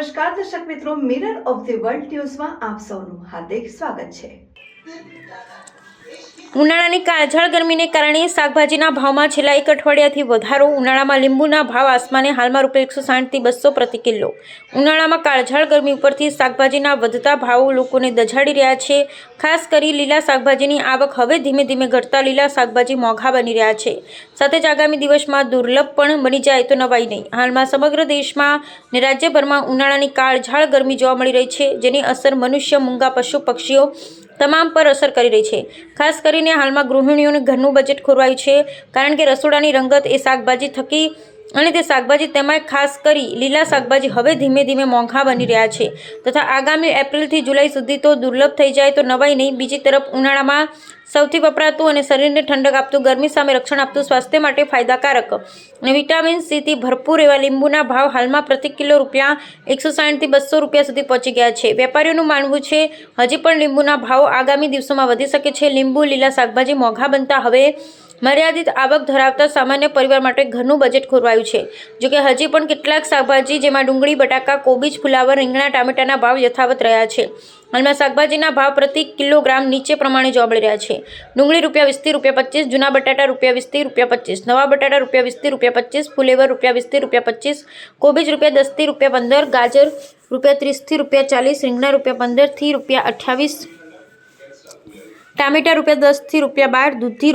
નમસ્કાર દર્શક મિત્રો, મિરર ઓફ ધ વર્લ્ડ ન્યૂઝમાં આપ સૌનું હાર્દિક સ્વાગત છે। ઉનાળાની કાળઝાળ ગરમીને કારણે શાકભાજીના ભાવમાં છેલ્લા એક અઠવાડિયાથી વધારો। ઉનાળામાં લીંબુના ભાવ આસમાને, હાલમાં ₹160 થી ₹200 પ્રતિ કિલો। ઉનાળામાં કાળઝાળ ગરમી ઉપરથી શાકભાજીના વધતા ભાવો લોકોને દઝાડી રહ્યા છે। ખાસ કરી લીલા શાકભાજીની આવક હવે ધીમે ધીમે ઘટતા લીલા શાકભાજી મોંઘા બની રહ્યા છે। સાથે જ આગામી દિવસમાં દુર્લભ પણ બની જાય તો નવાઈ નહીં। હાલમાં સમગ્ર દેશમાં અને રાજ્યભરમાં ઉનાળાની કાળઝાળ ગરમી જોવા મળી રહી છે, જેની અસર મનુષ્ય, મૂંગા, પશુ પક્ષીઓ તમામ પર અસર કરી રહી છે। ખાસ કરીને હાલમાં ગૃહિણીઓને ઘરનું બજેટ ખોરવાયું છે, કારણ કે રસોડાની રંગત એ શાકભાજી થકી અને તે શાકભાજી તેમાં ખાસ કરી લીલા શાકભાજી હવે ધીમે ધીમે મોંઘા બની રહ્યા છે તથા આગામી એપ્રિલથી જુલાઈ સુધી તો દુર્લભ થઈ જાય તો નવાઈ નહીં। બીજી તરફ ઉનાળામાં સૌથી વપરાતું અને શરીરને ઠંડક આપતું, ગરમી સામે રક્ષણ આપતું, સ્વાસ્થ્ય માટે ફાયદાકારક અને વિટામિન સીથી ભરપૂર એવા લીંબુના ભાવ હાલમાં પ્રતિ કિલો ₹160 થી ₹200 સુધી પહોંચી ગયા છે। વેપારીઓનું માનવું છે હજી પણ લીંબુના ભાવ આગામી દિવસોમાં વધી શકે છે। લીંબુ, લીલા શાકભાજી મોંઘા બનતા હવે મર્યાદિત આવક ધરાવતા સામાન્ય પરિવાર માટે ઘરનું બજેટ ખોરવાયું છે। જોકે હજી પણ કેટલાક શાકભાજી જેમાં ડુંગળી, બટાકા, કોબીજ, ફુલાવર, રીંગણા, ટામેટાના ભાવ યથાવત રહ્યા છે। હાલમાં શાકભાજીના ભાવ પ્રતિ કિલોગ્રામ નીચે પ્રમાણે જોવા મળી રહ્યા છે। ડુંગળી ₹20 થી ₹25, જૂના બટાટા ₹20 થી ₹25, નવા બટાટા ₹20 થી ₹25, ફુલેવર ₹20 થી ₹25, કોબીજ ₹10 થી ₹15, ગાજર ₹30 થી ₹40, રીંગણા ₹15 થી ₹28, ટામેટા ₹10 થી ₹12, દૂધી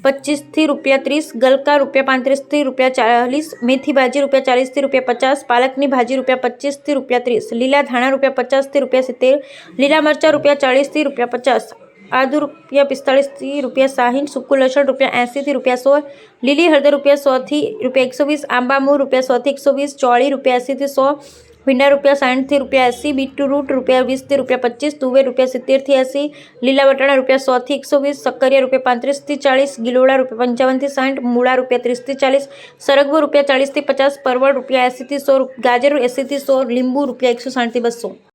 ₹25 થી ₹30, ગલકા ₹35 થી ₹40, મેથી ભાજી ₹40 થી ₹50, પાલકની ભાજી ₹25 થી ₹30, લીલા ધાણા ₹50 થી ₹70, લીલા મરચાં ₹40 થી ₹50, આદુ ₹45 થી ₹60, સૂકું લસણ ₹80 થી ₹100, લીલી હળદર ₹100 થી ₹120, આંબામૂળ ₹100 થી ₹120, ચોળી ₹80 થી ₹100, ભીંડા ₹60 થી ₹80, બીટરૂટ ₹20 થી ₹25, તુવેર ₹70 થી ₹80, લીલા વટાણા ₹100 થી ₹120, શક્કરિયા ₹35 થી ₹40, ગિલોડા ₹55 થી ₹60, મૂળા ₹30 થી ₹40, સરગવો ₹40 થી ₹50, પરવળ ₹80 થી ₹100, ગાજર ₹80 થી ₹100, લીંબુ ₹160 થી ₹200।